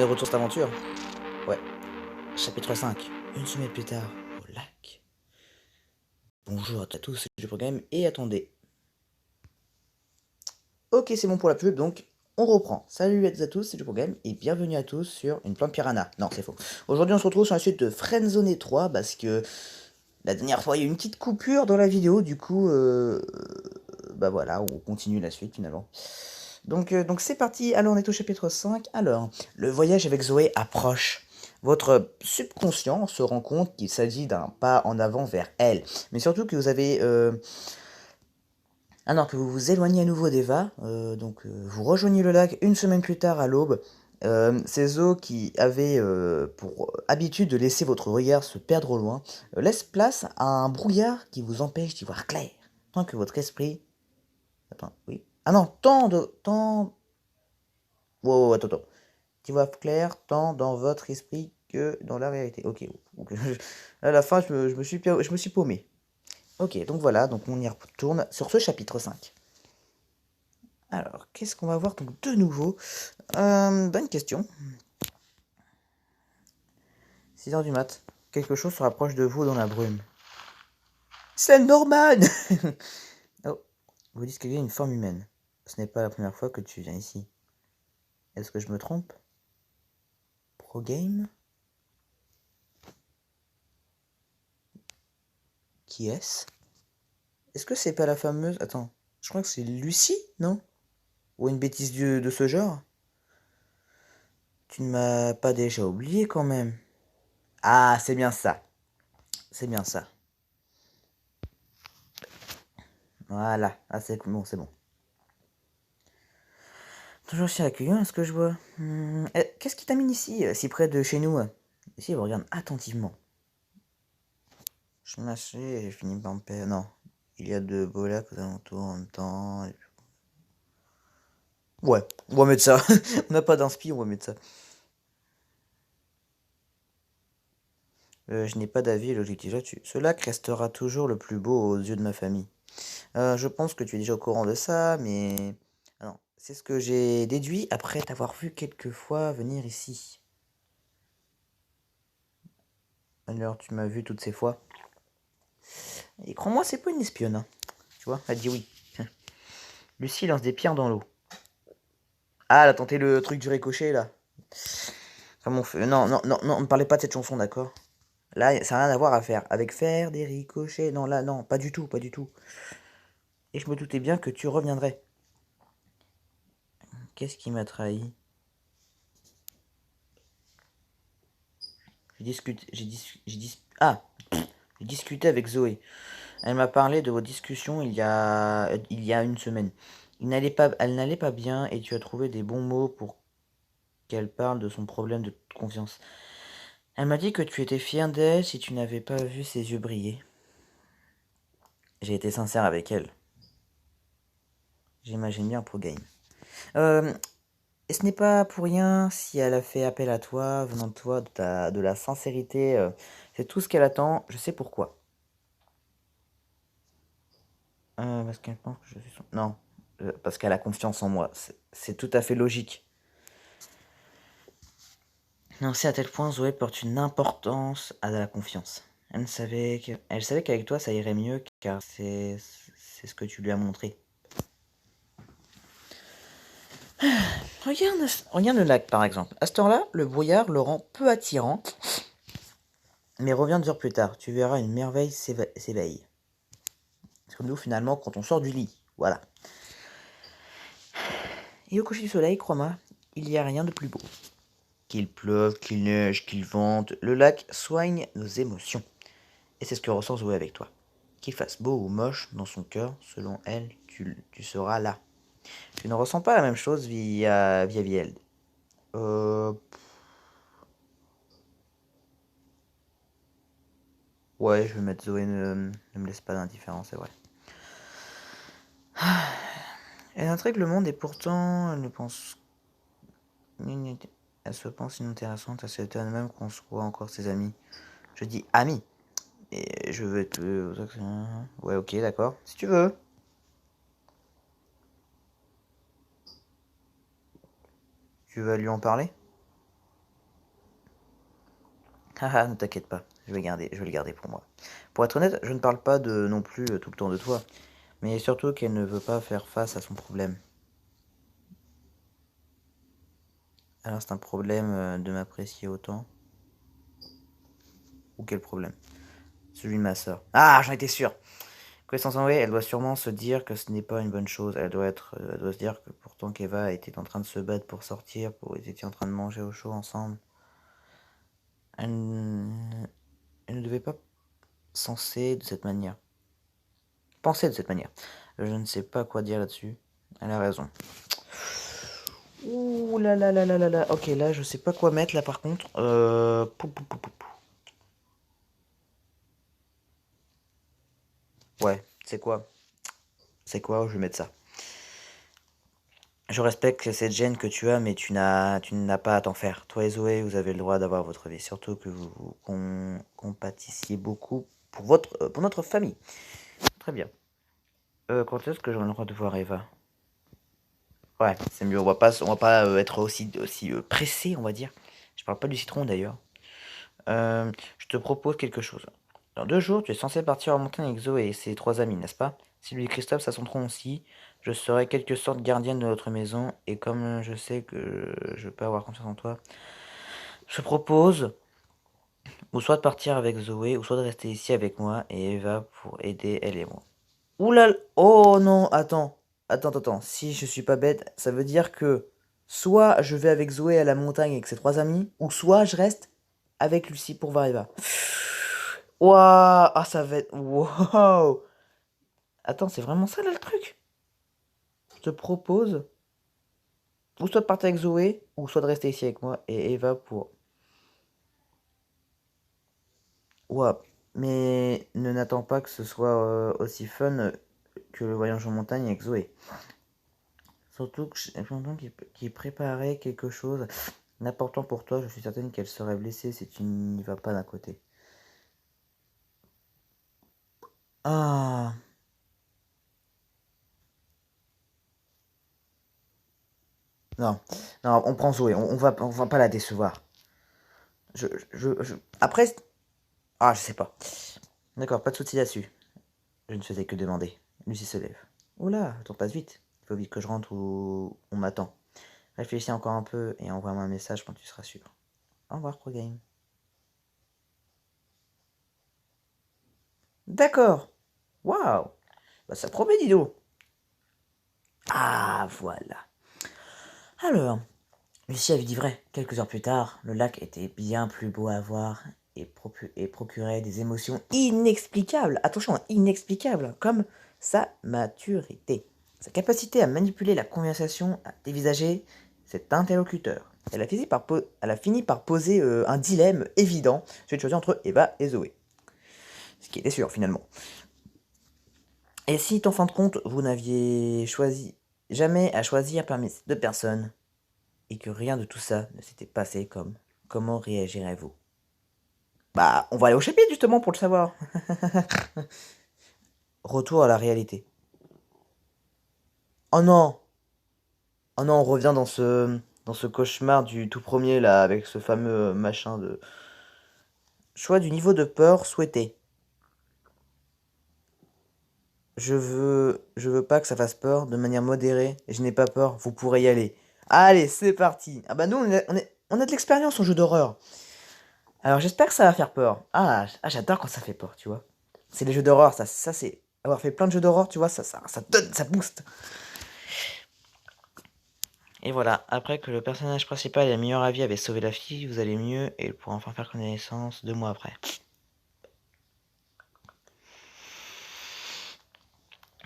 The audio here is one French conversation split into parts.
Retour cette aventure. Ouais. Chapitre 5. Une semaine plus tard, au lac. Bonjour à tous, c'est le programme. Et attendez. Ok, c'est bon pour la pub, donc on reprend. Salut à tous, c'est le programme. Et bienvenue à tous sur une plante piranha. Non, c'est faux. Aujourd'hui, on se retrouve sur la suite de Friendzone 3 parce que la dernière fois, il y a eu une petite coupure dans la vidéo. Du coup, bah voilà, on continue la suite finalement. Donc c'est parti, alors on est au chapitre 5. Alors, le voyage avec Zoé approche. Votre subconscient se rend compte qu'il s'agit d'un pas en avant vers elle. Mais surtout que vous avez... Ah non, que vous vous éloignez à nouveau d'Eva. Vous rejoignez le lac une semaine plus tard à l'aube. Ces eaux qui avaient pour habitude de laisser votre regard se perdre au loin laissent place à un brouillard qui vous empêche d'y voir clair. Tant que votre esprit... Attends, oui. Ah non, tant... Wow, attends, attends. Qui voit clair tant dans votre esprit que dans la réalité. Ok. Donc, à la fin, je me suis paumé. Ok, donc voilà, donc on y retourne sur ce chapitre 5. Alors, qu'est-ce qu'on va voir donc de nouveau Bonne question. 6 h du mat. Quelque chose se rapproche de vous dans la brume. C'est Norman. Oh, vous distinguez une forme humaine. Ce n'est pas la première fois que tu viens ici. Est-ce que je me trompe? Pro game? Qui est-ce? Est-ce que c'est pas la fameuse... Attends, je crois que c'est Lucie, non? Ou une bêtise de ce genre? Tu ne m'as pas déjà oublié quand même. Ah, c'est bien ça. C'est bien ça. Voilà. Ah, c'est bon, c'est bon. Toujours si accueillant, est-ce que je vois Qu'est-ce qui t'amène ici, si près de chez nous? Ici, il me regarde attentivement. Je m'achète et j'ai fini par me perdre. Non. Il y a de beaux lacs aux alentours en même temps. Ouais, on va mettre ça. On n'a pas d'inspi, on va mettre ça. Je n'ai pas d'avis logique là-dessus. Ce lac restera toujours le plus beau aux yeux de ma famille. Je pense que tu es déjà au courant de ça, mais... Ah non, c'est ce que j'ai déduit après t'avoir vu quelques fois venir ici. Alors, tu m'as vu toutes ces fois. Et crois-moi, c'est pas une espionne, hein. Tu vois, elle dit oui. Lucie lance des pierres dans l'eau. Ah, elle a tenté le truc du ricochet, là. Comme on fait... Non, non, non, non, ne parlez pas de cette chanson, d'accord? Là, ça n'a rien à voir à faire. Avec faire des ricochets. Non, là, non, pas du tout, pas du tout. Et je me doutais bien que tu reviendrais. Qu'est-ce qui m'a trahi? Ah, j'ai discuté avec Zoé. Elle m'a parlé de vos discussions il y a une semaine. Elle n'allait pas bien et tu as trouvé des bons mots pour qu'elle parle de son problème de confiance. Elle m'a dit que tu étais fier d'elle si tu n'avais pas vu ses yeux briller. J'ai été sincère avec elle. J'imagine bien pour Game. Euh, et ce n'est pas pour rien si elle a fait appel à toi, venant de toi, de la sincérité. C'est tout ce qu'elle attend, je sais pourquoi. Parce qu'elle pense que je suis son... Non, parce qu'elle a confiance en moi. C'est tout à fait logique. Non, c'est à tel point, Zoé porte une importance à la confiance. Elle savait qu'avec toi, ça irait mieux, car c'est ce que tu lui as montré. Regarde le lac, par exemple. À ce temps-là, le brouillard le rend peu attirant, mais reviens 2 heures plus tard. Tu verras une merveille s'éveille. C'est comme nous, finalement, quand on sort du lit. Voilà. Et au coucher du soleil, crois-moi, il n'y a rien de plus beau. Qu'il pleuve, qu'il neige, qu'il vente, le lac soigne nos émotions. Et c'est ce que ressent Zoé avec toi. Qu'il fasse beau ou moche, dans son cœur, selon elle, tu seras là. Tu ne ressens pas la même chose via elle. Euh... Ouais, je vais mettre Zoé ne me laisse pas d'indifférence, c'est vrai. Elle intrigue le monde et pourtant, elle ne pense... Elle se pense inintéressante, elle s'étonne même qu'on soit encore ses amis. Je dis amis. Et je veux être... Ouais, ok, d'accord. Si tu veux. Tu vas lui en parler? Haha, ne t'inquiète pas, je vais le garder pour moi. Pour être honnête, je ne parle pas de non plus tout le temps de toi, mais surtout qu'elle ne veut pas faire face à son problème. Alors c'est un problème de m'apprécier autant? Ou quel problème? Celui de ma sœur. Ah, j'en étais sûr! Connaissant Zoé, elle doit sûrement se dire que ce n'est pas une bonne chose. Elle doit se dire que pourtant qu'Eva était en train de se battre pour sortir, ils étaient en train de manger au chaud ensemble. Elle, elle ne devait pas penser de cette manière. Penser de cette manière. Je ne sais pas quoi dire là-dessus. Elle a raison. Ouh là là là là là là. Ok, là, je sais pas quoi mettre là par contre. Ouais, c'est quoi? C'est quoi? Je vais mettre ça. Je respecte cette gêne que tu as, mais tu n'as pas à t'en faire. Toi et Zoé, vous avez le droit d'avoir votre vie. Surtout que vous compatissiez beaucoup pour notre famille. Très bien. Quand est-ce que j'aurai le droit de voir Eva? Ouais, c'est mieux. On va pas être aussi pressé, on va dire. Je parle pas du citron d'ailleurs. Je te propose quelque chose. Dans 2 jours, tu es censé partir en montagne avec Zoé et ses 3 amis, n'est-ce pas? Si lui et Christophe s'assenteront aussi, je serai quelque sorte gardienne de notre maison, et comme je sais que je peux avoir confiance en toi, je propose ou soit de partir avec Zoé, ou soit de rester ici avec moi et Eva pour aider elle et moi. Oula, oh non, attends. Si je suis pas bête, ça veut dire que soit je vais avec Zoé à la montagne avec ses 3 amis, ou soit je reste avec Lucie pour voir Eva. Waouh, ah ça va être, waouh. Attends, c'est vraiment ça là le truc? Je te propose, ou soit de partir avec Zoé, ou soit de rester ici avec moi et Eva pour... Waouh, mais ne n'attends pas que ce soit aussi fun que le voyage en montagne avec Zoé. Surtout que j'ai l'impression qu'il préparait quelque chose d'important pour toi. Je suis certaine qu'elle serait blessée si tu n'y vas pas d'un côté. Ah, non, non, on prend Zoé, on va pas la décevoir. Après, ah, je sais pas. D'accord, pas de soucis là-dessus. Je ne faisais que demander. Lucie se lève. Oula, le temps passe vite. Il faut vite que je rentre ou on m'attend. Réfléchis encore un peu et envoie-moi un message quand tu seras sûr. Au revoir, ProGame. D'accord. Waouh. Bah, ça promet, dis donc. Ah, voilà. Alors, Lucie avait dit vrai. Quelques heures plus tard, le lac était bien plus beau à voir et procurait des émotions inexplicables. Attention, inexplicables, comme sa maturité. Sa capacité à manipuler la conversation, à dévisager cet interlocuteur. Elle a fini par poser un dilemme évident, celui de choisir entre Eva et Zoé. Ce qui était sûr finalement. Et si, en fin de compte, vous n'aviez choisi jamais à choisir parmi ces 2 personnes, et que rien de tout ça ne s'était passé comme, comment réagirez-vous? Bah, on va aller au chapitre justement pour le savoir. Retour à la réalité. Oh non! Oh non, on revient dans ce cauchemar du tout premier là, avec ce fameux machin de... Choix du niveau de peur souhaité. Je veux pas que ça fasse peur de manière modérée, et je n'ai pas peur, vous pourrez y aller. Allez, c'est parti! Ah bah nous, on a de l'expérience en jeu d'horreur. Alors j'espère que ça va faire peur. J'adore quand ça fait peur, tu vois. C'est les jeux d'horreur, ça c'est... Avoir fait plein de jeux d'horreur, tu vois, ça donne, ça booste. Et voilà, après que le personnage principal et le meilleur avis avaient sauvé la fille, vous allez mieux et il pourra enfin faire connaissance 2 mois après.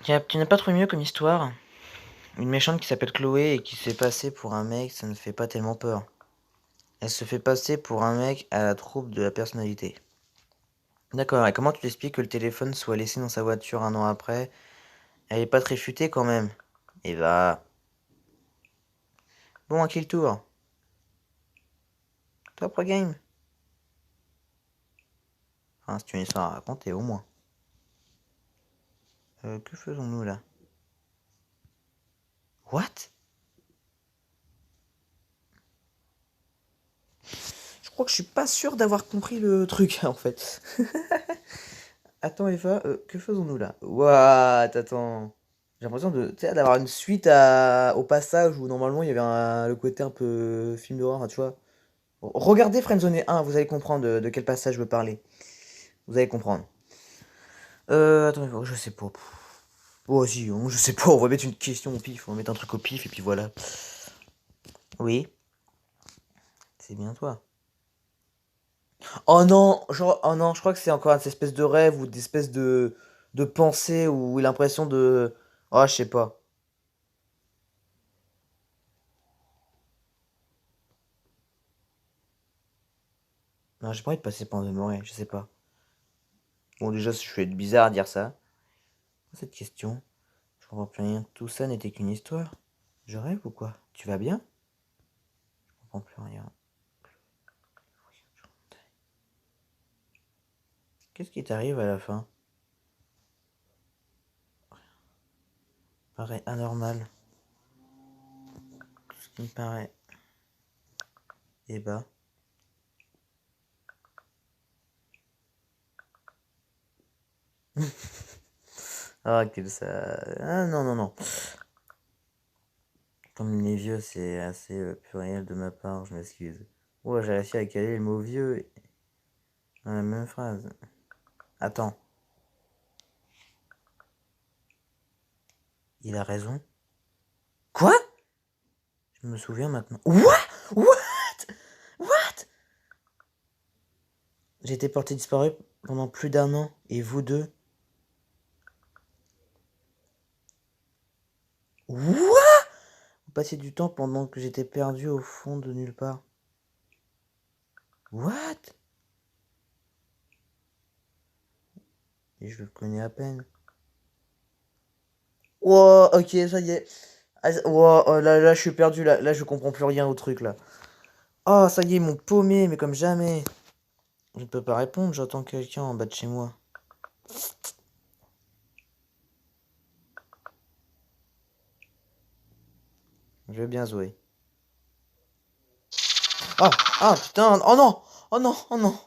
Tu n'as pas trouvé mieux comme histoire? Une méchante qui s'appelle Chloé et qui se fait passer pour un mec, ça ne fait pas tellement peur. Elle se fait passer pour un mec à la troupe de la personnalité. D'accord, et comment tu t'expliques que le téléphone soit laissé dans sa voiture 1 an après? Elle est pas très futée quand même. Et va. Bon, à qui le tour? Toi, Pro Game? Enfin, c'est une histoire à raconter au moins. Que faisons-nous là? What? crois que je suis pas sûr d'avoir compris le truc, en fait. Attends, Eva, que faisons-nous là? What? Attends. J'ai l'impression de, tu sais, d'avoir une suite au passage où normalement il y avait le côté un peu film d'horreur, hein, tu vois. Regardez Friendzone 1, vous allez comprendre de quel passage je veux parler. Vous allez comprendre. Attends, je sais pas. Oh, si, je sais pas, on va mettre une question au pif, on va mettre un truc au pif et puis voilà. Oui, c'est bien toi. Oh non, oh non, je crois que c'est encore une espèce de rêve ou d'espèce de pensée ou l'impression de. Oh, je sais pas. Non, j'ai pas envie de passer pour un demeuré, je sais pas. Bon, déjà, je vais être bizarre à dire ça. Cette question, je comprends plus rien. Tout ça n'était qu'une histoire. Je rêve ou quoi? Tu vas bien? Je comprends plus rien. Qu'est-ce qui t'arrive à la fin? Paraît anormal. Tout ce qui me paraît. Eh bah. Ah, quel ça. Ah, non, non, non. Comme les vieux, c'est assez pluriel de ma part, je m'excuse. Ouais, j'ai réussi à caler le mot vieux dans la même phrase. Attends, il a raison. Quoi? Je me souviens maintenant. What? What? What? J'ai été porté disparu pendant plus d'un an, et vous deux? What? Vous passiez du temps pendant que j'étais perdu au fond de nulle part. What? Et je le connais à peine. Wow, ok, ça y est. Ah, wow, oh, là, je suis perdu, là, je comprends plus rien au truc, là. Oh, ça y est, ils m'ont paumé, mais comme jamais. Je ne peux pas répondre, j'entends quelqu'un en bas de chez moi. Je vais bien jouer. Oh, ah, putain, oh non, oh non, oh non.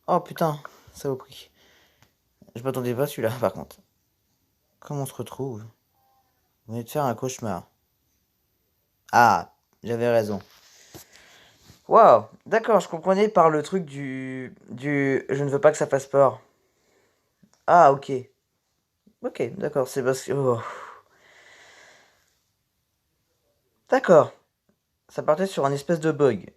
Oh putain, ça au prix. Je m'attendais pas à celui-là, par contre. Comment on se retrouve? Vous venez de faire un cauchemar. Ah, j'avais raison. Waouh, d'accord, je comprenais par le truc du je ne veux pas que ça fasse peur. Ah, ok. Ok, d'accord, c'est parce que. Oh. D'accord, ça partait sur un espèce de bug.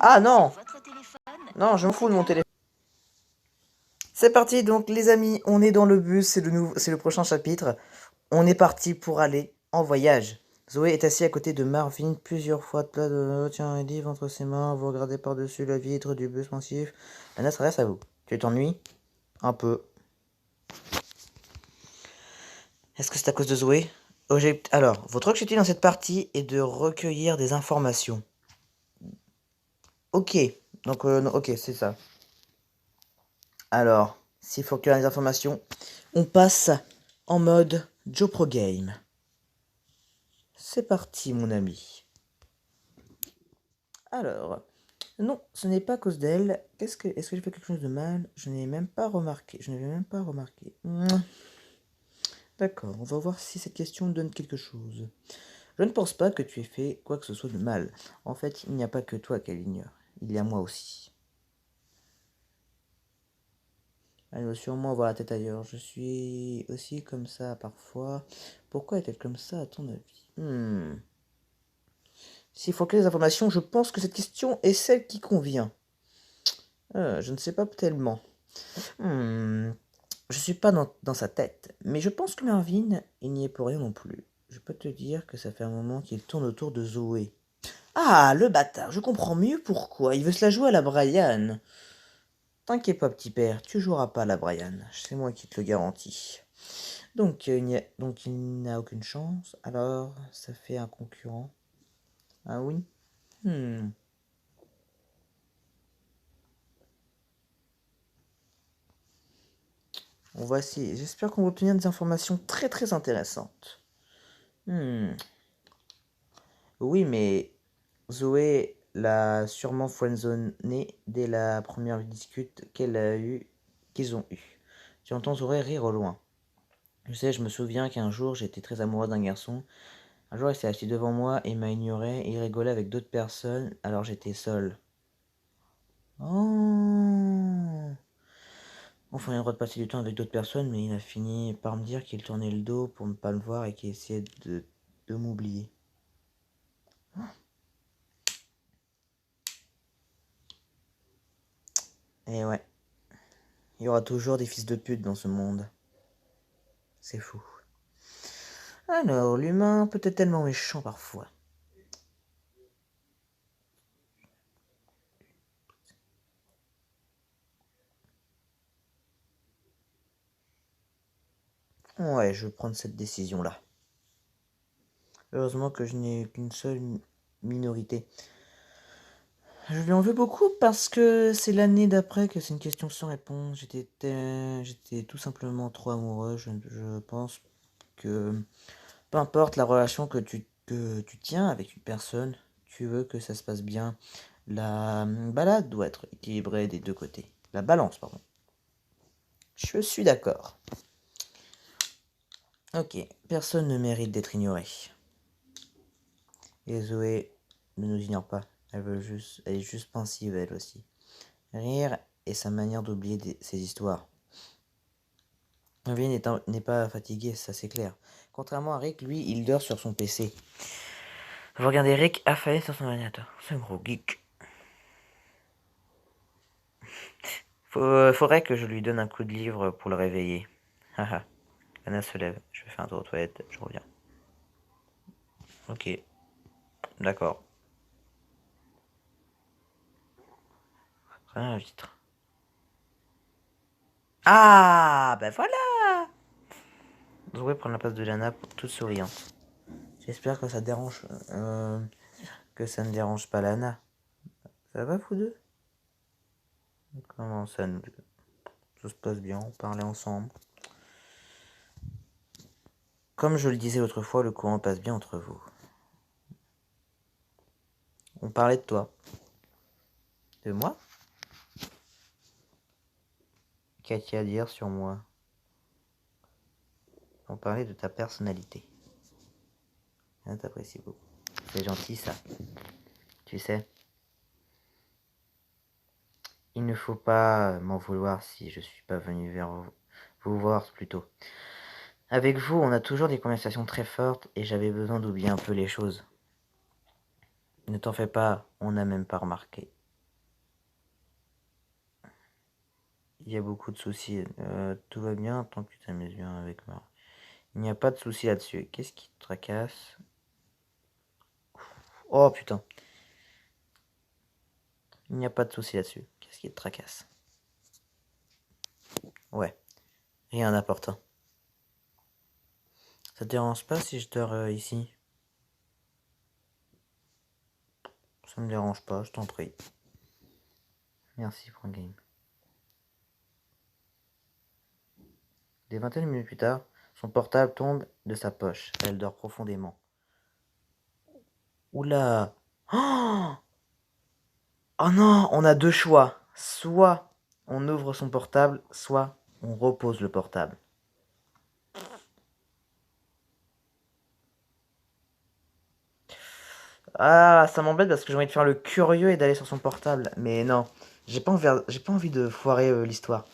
Ah non! Non, je m'en fous de mon téléphone. C'est parti, donc les amis, on est dans le bus, c'est le prochain chapitre. On est parti pour aller en voyage. Zoé est assise à côté de Marvin plusieurs fois. Tiens un livre entre ses mains, vous regardez par-dessus la vitre du bus pensif. Anna s'adresse à vous. Tu t'ennuies? Un peu. Est-ce que c'est à cause de Zoé? Alors, votre objectif dans cette partie est de recueillir des informations. Ok, donc non, ok, c'est ça. Alors, s'il faut recueillir des informations, on passe en mode Joe Pro Game. C'est parti, mon ami. Alors, non, ce n'est pas à cause d'elle. Est-ce que j'ai fait quelque chose de mal? Je n'ai même pas remarqué. Je n'avais même pas remarqué. D'accord, on va voir si cette question donne quelque chose. Je ne pense pas que tu aies fait quoi que ce soit de mal. En fait, il n'y a pas que toi qu'elle ignore. Il y a moi aussi. Elle doit sûrement avoir la tête ailleurs. Je suis aussi comme ça parfois. Pourquoi est-elle comme ça à ton avis? S'il faut que les informations, je pense que cette question est celle qui convient. Je ne sais pas tellement. Hmm, je suis pas dans sa tête, mais je pense que Marvin, il n'y est pour rien non plus. Je peux te dire que ça fait un moment qu'il tourne autour de Zoé. Ah, le bâtard, je comprends mieux pourquoi. Il veut se la jouer à la Brian. T'inquiète pas, petit père, tu joueras pas à la Brian. C'est moi qui te le garantis. Donc il n'a aucune chance. Alors, ça fait un concurrent. Ah oui? Hmm. On va essayer. J'espère qu'on va obtenir des informations très très intéressantes. Hmm. Oui, mais Zoé l'a sûrement friendzonée dès la première discute qu'ils ont eue. J'entends Zoé rire au loin. Je me souviens qu'un jour, j'étais très amoureux d'un garçon. Un jour, il s'est assis devant moi et m'a ignoré et il rigolait avec d'autres personnes, alors j'étais seul. Oh! Enfin, il a le droit de passer du temps avec d'autres personnes, mais il a fini par me dire qu'il tournait le dos pour ne pas me voir et qu'il essayait de m'oublier. Et ouais, il y aura toujours des fils de pute dans ce monde. C'est fou. Alors, l'humain peut être tellement méchant parfois. Ouais, je vais prendre cette décision-là. Heureusement que je n'ai qu'une seule minorité. Je lui en veux beaucoup parce que c'est l'année d'après que c'est une question sans réponse. J'étais tout simplement trop amoureux. Je pense que peu importe la relation que tu tiens avec une personne, tu veux que ça se passe bien. La balade doit être équilibrée des deux côtés. La balance, pardon. Je suis d'accord. Ok, personne ne mérite d'être ignoré. Et Zoé ne nous ignore pas. Elle est juste pensive elle aussi. Rire est sa manière d'oublier ses histoires. Vie n'est pas fatigué, ça c'est clair. Contrairement à Rick, lui, il dort sur son PC. Vous regardez Rick affalé sur son ordinateur. C'est un gros geek. Faudrait que je lui donne un coup de livre pour le réveiller. Haha. Anna se lève. Je vais faire un tour aux toilettes. Je reviens. Ok. D'accord. Rien la vitre. Ah, ben voilà. Zoé prend la place de Lana, toute souriante. J'espère que ça dérange. Que ça ne dérange pas Lana. Ça va, vous deux? Comment ça, tout se passe bien, on parlait ensemble. Comme je le disais l'autre fois, le courant passe bien entre vous. On parlait de toi. De moi? Qu'as-tu à dire sur moi? On parlait de ta personnalité. Ah, t'apprécies beaucoup. C'est gentil ça. Tu sais, il ne faut pas m'en vouloir si je suis pas venu vers vous voir plus tôt. Avec vous, on a toujours des conversations très fortes et j'avais besoin d'oublier un peu les choses. Ne t'en fais pas, on n'a même pas remarqué. Il y a beaucoup de soucis. Tout va bien tant que tu t'amuses bien avec moi. Il n'y a pas de souci là-dessus. Qu'est-ce qui te tracasse? Oh putain. Il n'y a pas de souci là-dessus. Qu'est-ce qui te tracasse? Ouais, rien d'important. Ça te dérange pas si je dors ici? Ça me dérange pas, je t'en prie. Merci pour le game. Des vingtaines de minutes plus tard, son portable tombe de sa poche. Elle dort profondément. Oula! Oh, oh non, on a deux choix. Soit on ouvre son portable, soit on repose le portable. Ah, ça m'embête parce que j'ai envie de faire le curieux et d'aller sur son portable. Mais non, j'ai pas envie de foirer l'histoire.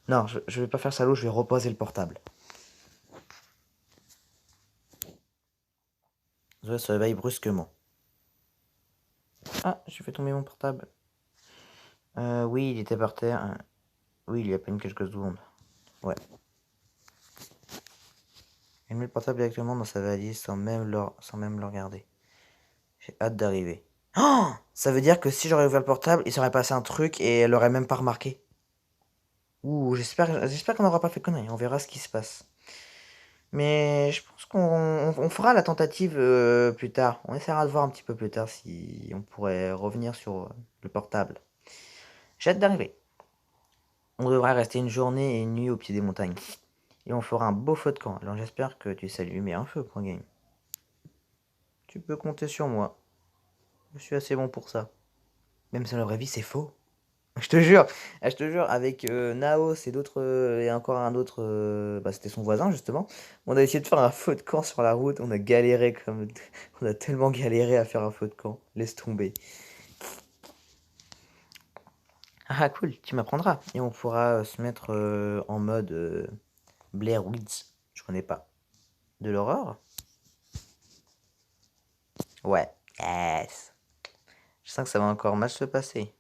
Non, je vais pas faire salaud, je vais reposer le portable. Zoé se réveille brusquement. Ah, j'ai fait tomber mon portable. Oui, il était par terre. Oui, il y a à peine quelques secondes. Ouais. Elle met le portable directement dans sa valise sans même le regarder. J'ai hâte d'arriver. Oh, ça veut dire que si j'aurais ouvert le portable, il serait passé un truc et elle aurait même pas remarqué. Ouh, j'espère qu'on n'aura pas fait connerie. On verra ce qui se passe. Mais je pense qu'on fera la tentative plus tard. On essaiera de voir un petit peu plus tard si on pourrait revenir sur le portable. J'ai hâte d'arriver. On devrait rester une journée et une nuit au pied des montagnes. Et on fera un beau feu de camp. Alors j'espère que tu sais allumer un feu, point game. tu peux compter sur moi. Je suis assez bon pour ça. Même si dans la vraie vie, c'est faux. Je te jure, avec Naos et d'autres, et encore un autre, bah, c'était son voisin justement. On a essayé de faire un feu de camp sur la route. On a galéré comme, on a tellement galéré à faire un feu de camp. Laisse tomber. Ah cool, tu m'apprendras. Et on pourra se mettre en mode Blair Witch. Je connais pas. De l'horreur? Ouais. Yes. Je sens que ça va encore mal se passer.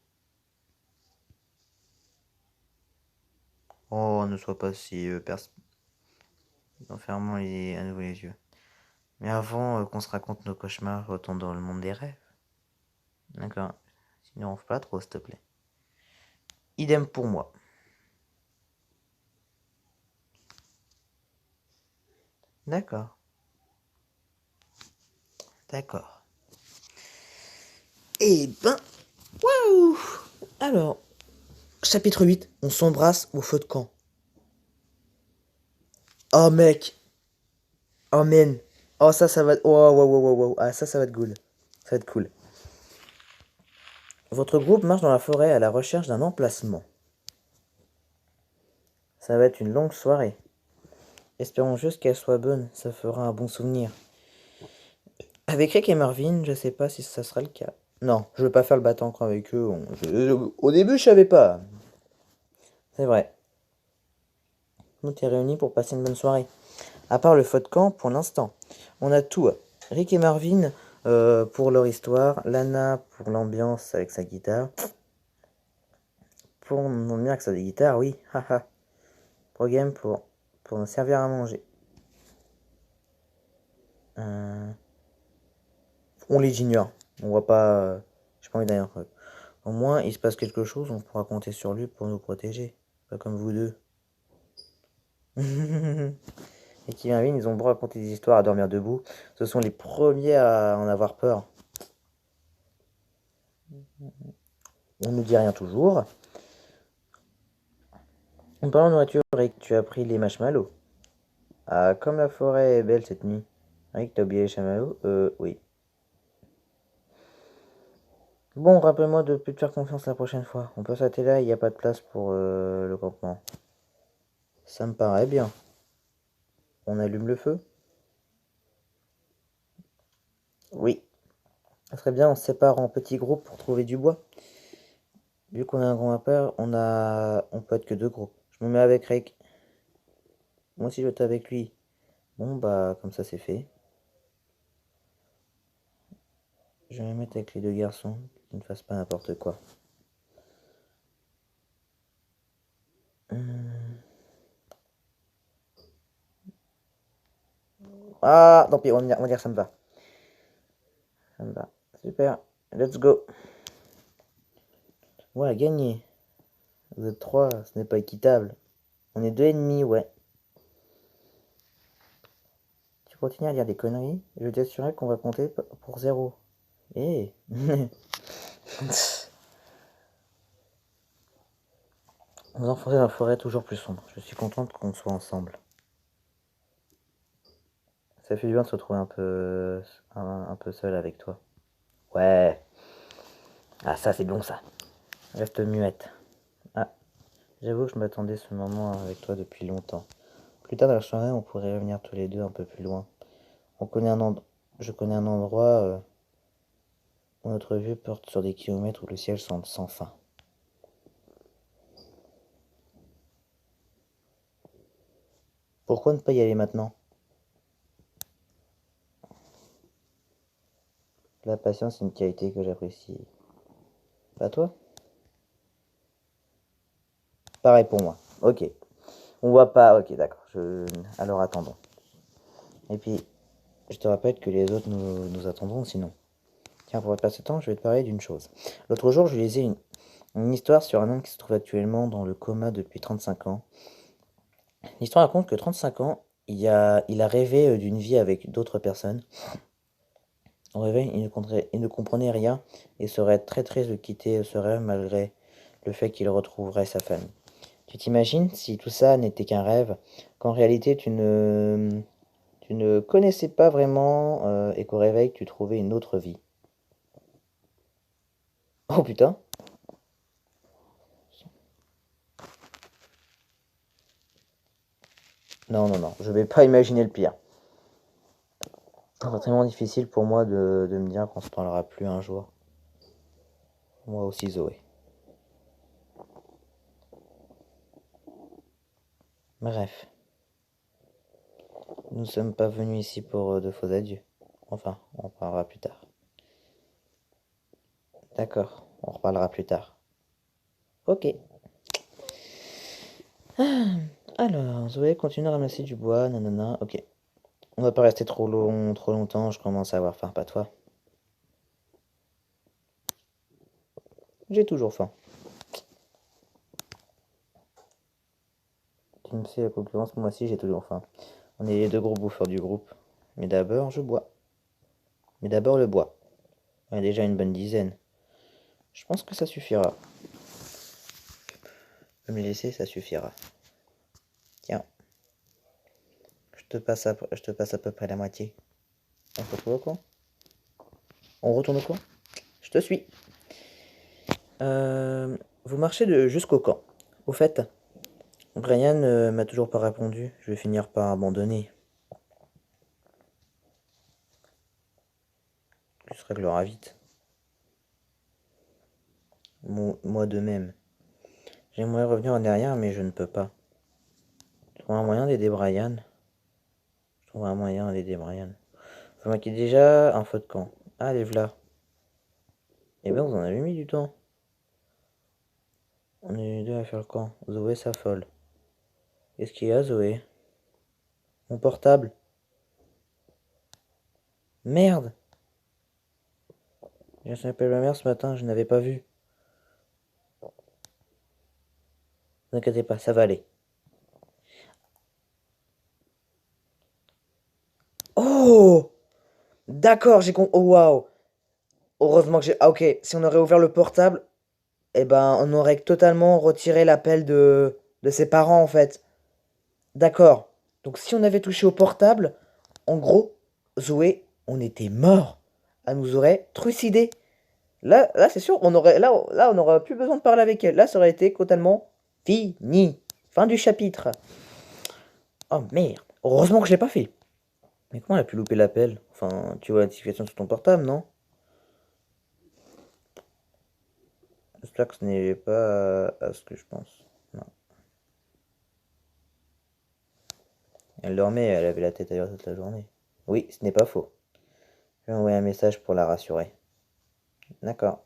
Oh, ne sois pas si en fermant à nouveau les yeux. Mais avant qu'on se raconte nos cauchemars, retourne dans le monde des rêves. D'accord. Sinon, on fait pas trop, s'il te plaît. Idem pour moi. D'accord. D'accord. Eh ben, waouh! Alors, chapitre 8, on s'embrasse au feu de camp. Oh mec! Oh man! Oh ça va... Oh, wow, wow, wow, wow. Ah ça va être cool. Ça va être cool. Votre groupe marche dans la forêt à la recherche d'un emplacement. Ça va être une longue soirée. Espérons juste qu'elle soit bonne, ça fera un bon souvenir. Avec Rick et Marvin, je sais pas si ça sera le cas. Non, je veux pas faire le battant encore avec eux. Au début, je savais pas. C'est vrai. Nous t'es réunis pour passer une bonne soirée. À part le feu de camp, pour l'instant. On a tout. Rick et Marvin pour leur histoire. Lana pour l'ambiance avec sa guitare. Pour mon bien avec sa guitare, oui. Haha. Pro-game pour nous servir à manger. On les ignore. On voit pas. J'ai pas envie d'aller en. Au moins, il se passe quelque chose, on pourra compter sur lui pour nous protéger. Pas comme vous deux. Et qui Marvin, ils ont beau raconter des histoires à dormir debout. Ce sont les premiers à en avoir peur. On ne dit rien toujours. En parlant de nourriture, Rick, tu as pris les marshmallows. Ah, comme la forêt est belle cette nuit. Rick, t'as oublié les chamallows? Oui. Bon, rappelle-moi de plus te faire confiance la prochaine fois. On peut s'arrêter là, il n'y a pas de place pour le campement. Ça me paraît bien. On allume le feu? Oui. Ça serait bien, on se sépare en petits groupes pour trouver du bois. Vu qu'on a un grand appart, on peut être que deux groupes. Je me mets avec Rick. Moi aussi je vais être avec lui. Bon bah comme ça c'est fait. Je vais me mettre avec les deux garçons, qu'ils ne fassent pas n'importe quoi. Ah, tant pis, on va dire ça me va. Ça me va. Super, let's go. Ouais, gagné. Vous êtes trois, ce n'est pas équitable. On est deux ennemis, ouais. Tu continues à dire des conneries, je t'assurerai qu'on va compter pour zéro. Eh Vous enfoncez dans la forêt toujours plus sombre. Je suis contente qu'on soit ensemble. Ça fait du bien de se retrouver un peu seul avec toi. Ouais. Ah ça c'est bon ça. Reste muette. Ah, j'avoue que je m'attendais à ce moment avec toi depuis longtemps. Plus tard dans la soirée, on pourrait revenir tous les deux un peu plus loin. Je connais un endroit où notre vue porte sur des kilomètres où le ciel semble sans fin. Pourquoi ne pas y aller maintenant? La patience est une qualité que j'apprécie. Pas toi? Pareil pour moi. Ok. On voit pas. Ok, d'accord. Alors attendons. Et puis, je te rappelle que les autres nous attendront sinon. Tiens, pour passer le temps, je vais te parler d'une chose. L'autre jour, je lisais une histoire sur un homme qui se trouve actuellement dans le coma depuis 35 ans. L'histoire raconte que 35 ans, il a rêvé d'une vie avec d'autres personnes. Au réveil, il ne comprenait rien et serait très triste de quitter ce rêve malgré le fait qu'il retrouverait sa famille. Tu t'imagines si tout ça n'était qu'un rêve, qu'en réalité tu tu ne connaissais pas vraiment et qu'au réveil, tu trouvais une autre vie. Oh putain. Non, non, non, je vais pas imaginer le pire. C'est vraiment difficile pour moi de me dire qu'on se parlera plus un jour. Moi aussi, Zoé. Bref, nous ne sommes pas venus ici pour de faux adieux. Enfin, on parlera plus tard. D'accord, on reparlera plus tard. Ok. Alors, Zoé continue à ramasser du bois, nanana. Ok. On va pas rester trop longtemps, je commence à avoir faim, pas toi. J'ai toujours faim. Tu me sais la concurrence, moi aussi j'ai toujours faim. On est les deux gros bouffeurs du groupe. Mais d'abord, je bois. Mais d'abord le bois. On a déjà une bonne dizaine. Je pense que ça suffira. Je vais me laisser, ça suffira. Tiens, je te passe à peu près la moitié. On se retrouve au coin? On retourne au coin? Je te suis. Vous marchez jusqu'au camp. Au fait, Brian m'a toujours pas répondu. Je vais finir par abandonner. Tu se réglera vite. Moi de même. J'aimerais revenir en arrière, mais je ne peux pas. Je trouve un moyen d'aider Brian. Je trouve un moyen d'aider Brian. Vous marquez déjà un feu de camp. Ah, les v'là. Eh ben, vous en avez mis du temps. On est deux à faire le camp. Zoé s'affole. Qu'est-ce qu'il y a, Zoé? Mon portable. Merde! J'ai appelé ma mère ce matin, je n'avais pas vu. Ne vous inquiétez pas, ça va aller. Oh! D'accord, j'ai compris. Oh, waouh! Heureusement que j'ai. Ah, ok, si on aurait ouvert le portable, eh ben, on aurait totalement retiré l'appel de ses parents, en fait. D'accord. Donc, si on avait touché au portable, en gros, Zoé, on était mort. Elle nous aurait trucidé. Là, c'est sûr, là, on n'aurait plus besoin de parler avec elle. Là, ça aurait été totalement fini. Fin du chapitre. Oh merde. Heureusement que je l'ai pas fait. Mais comment elle a pu louper l'appel? Enfin, tu vois la notification sur ton portable, non? J'espère que ce n'est pas à ce que je pense. Non. Elle dormait, elle avait la tête ailleurs toute la journée. Oui, ce n'est pas faux. Je vais envoyer un message pour la rassurer. D'accord.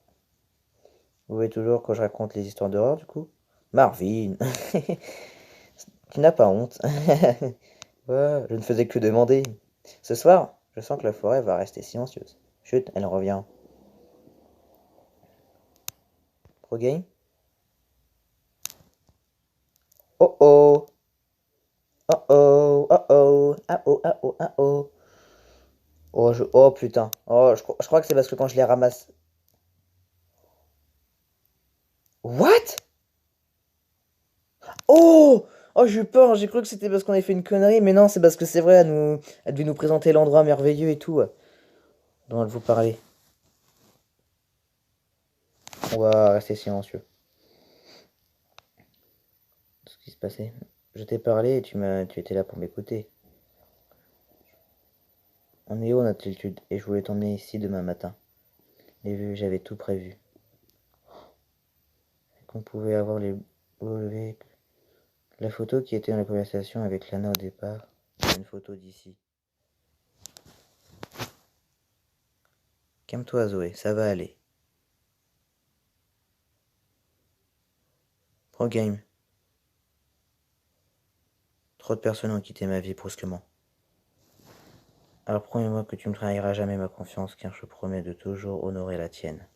Vous voulez toujours que je raconte les histoires d'horreur, du coup? Marvin, tu n'as pas honte. Ouais, je ne faisais que demander. Ce soir, je sens que la forêt va rester silencieuse. Chut, elle revient. Pro game? Oh oh! Oh oh! Oh oh! Ah oh! Ah oh! Ah oh! Oh putain. Oh, je crois que c'est parce que quand je les ramasse. What? Oh! Oh, j'ai eu peur, j'ai cru que c'était parce qu'on avait fait une connerie, mais non, c'est parce que c'est vrai, elle devait nous présenter l'endroit merveilleux et tout, dont elle vous parlait. On va rester silencieux. Ce qui se passait. Je t'ai parlé et tu étais là pour m'écouter. On est haut en altitude et je voulais t'emmener ici demain matin. Mais vu que j'avais tout prévu, qu'on pouvait avoir les relevés, la photo qui était dans la conversation avec Lana au départ, c'est une photo d'ici. Calme-toi Zoé, ça va aller. Pro game. Trop de personnes ont quitté ma vie brusquement. Alors promets-moi que tu ne trahiras jamais ma confiance car je promets de toujours honorer la tienne.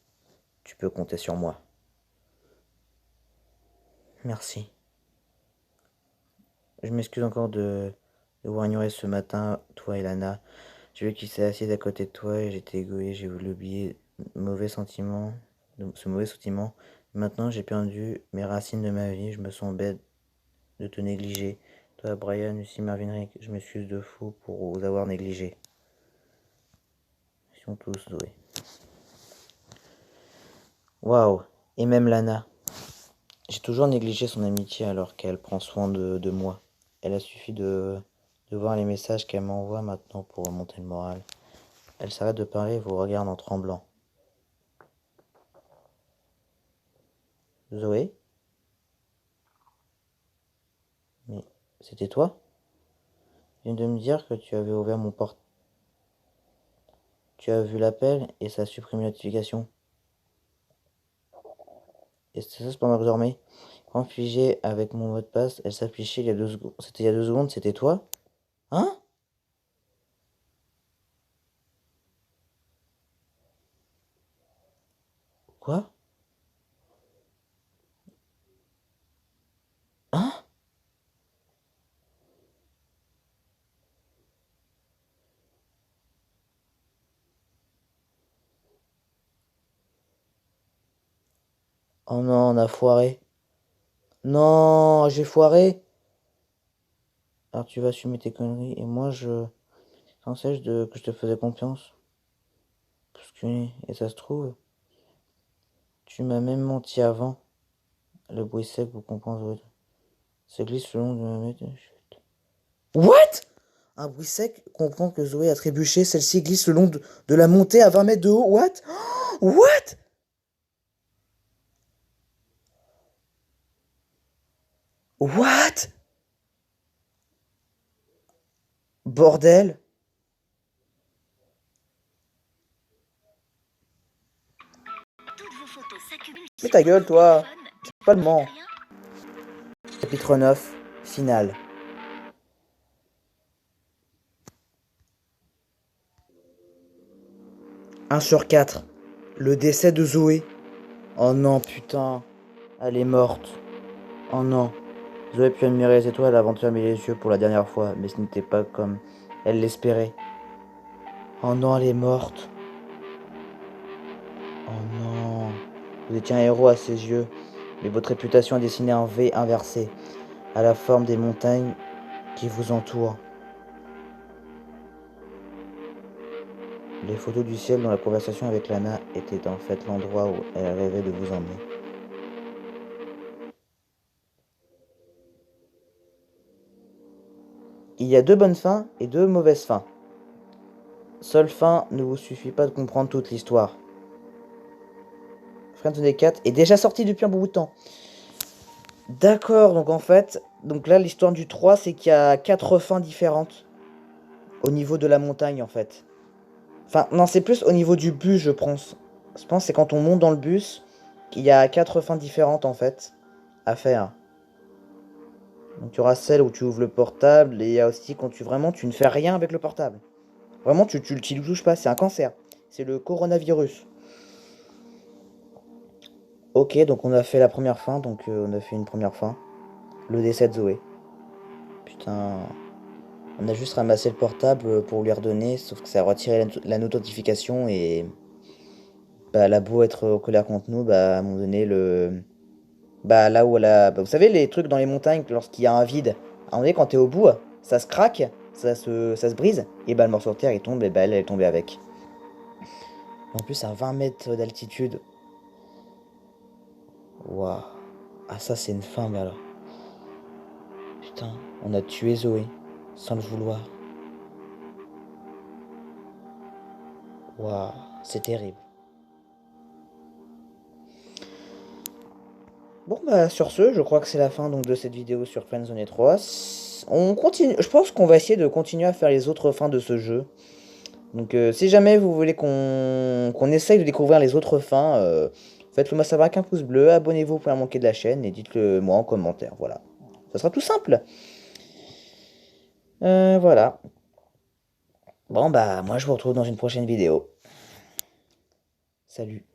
Tu peux compter sur moi. Merci. Je m'excuse encore de vous ignorer ce matin, toi et Lana. J'ai vu qu'il s'est assis à côté de toi et j'étais égoïste, j'ai voulu oublier ce mauvais sentiment. Maintenant j'ai perdu mes racines de ma vie, je me sens bête de te négliger. Toi, Brian, Lucie, Marvin, Rick, je m'excuse de fou pour vous avoir négligé. Ils sont tous doués. Waouh. Et même Lana. J'ai toujours négligé son amitié alors qu'elle prend soin de moi. Elle a suffi de voir les messages qu'elle m'envoie maintenant pour remonter le moral. Elle s'arrête de parler et vous regarde en tremblant. Zoé? Mais c'était toi? Tu viens de me dire que tu avais ouvert mon porte. Tu as vu l'appel et ça a supprimé la notification. Et c'est ça pendant que je dormais. Quand figé avec mon mot de passe, elle s'affichait il y a 2 secondes. C'était il y a 2 secondes, c'était toi? Hein? Quoi? Hein? Oh non, on a foiré. Non, j'ai foiré. Alors tu vas assumer tes conneries et moi je t'enseigne que je te faisais confiance. Parce que, et ça se trouve, tu m'as même menti avant. Le bruit sec vous comprend. Ça glisse le long de ma mètre. What? Un bruit sec comprend que Zoé a trébuché. Celle-ci glisse le long de la montée à 20 mètres de haut. What? What? What? Bordel. Mais ta gueule, toi. C'est pas le moment. Chapitre 9, finale. 1/4. Le décès de Zoé. Oh non, putain. Elle est morte. Oh non. Zoé pu admirer les étoiles avant de fermer les yeux pour la dernière fois, mais ce n'était pas comme elle l'espérait. Oh non, elle est morte. Oh non. Vous étiez un héros à ses yeux, mais votre réputation a dessiné un V inversé, à la forme des montagnes qui vous entourent. Les photos du ciel dans la conversation avec Lana étaient en fait l'endroit où elle rêvait de vous emmener. Il y a 2 bonnes fins et 2 mauvaises fins. Seule fin ne vous suffit pas de comprendre toute l'histoire. Friendzone 4 est déjà sorti depuis un bon bout de temps. D'accord, donc en fait, donc là l'histoire du 3 c'est qu'il y a 4 fins différentes au niveau de la montagne en fait. Enfin non, c'est plus au niveau du bus je pense. Je pense que c'est quand on monte dans le bus qu'il y a 4 fins différentes en fait à faire. Donc tu auras celle où tu ouvres le portable et il y a aussi quand tu ne fais rien avec le portable. Vraiment tu le touches pas, c'est un cancer. C'est le coronavirus. Ok, donc on a fait la première fin, donc on a fait une première fin. Le décès de Zoé. Putain. On a juste ramassé le portable pour lui redonner, sauf que ça a retiré la notification et bah, elle a beau être en colère contre nous, bah à un moment donné, bah là où elle a. Bah, vous savez, les trucs dans les montagnes, lorsqu'il y a un vide, à un moment donné, quand t'es au bout, ça se craque, ça se brise, et bah le morceau de terre il tombe, et bah elle est tombée avec. En plus, à 20 mètres d'altitude. Waouh. Ah, ça, c'est une fin, mais alors. Putain, on a tué Zoé, sans le vouloir. Waouh, c'est terrible. Bon bah sur ce, je crois que c'est la fin donc de cette vidéo sur Friendzone 3. On continue, je pense qu'on va essayer de continuer à faire les autres fins de ce jeu. Donc si jamais vous voulez qu'on essaye de découvrir les autres fins, faites-le moi savoir avec un pouce bleu, abonnez-vous pour ne pas manquer de la chaîne et dites-le moi en commentaire, voilà. Ça sera tout simple. Voilà. Bon bah moi je vous retrouve dans une prochaine vidéo. Salut.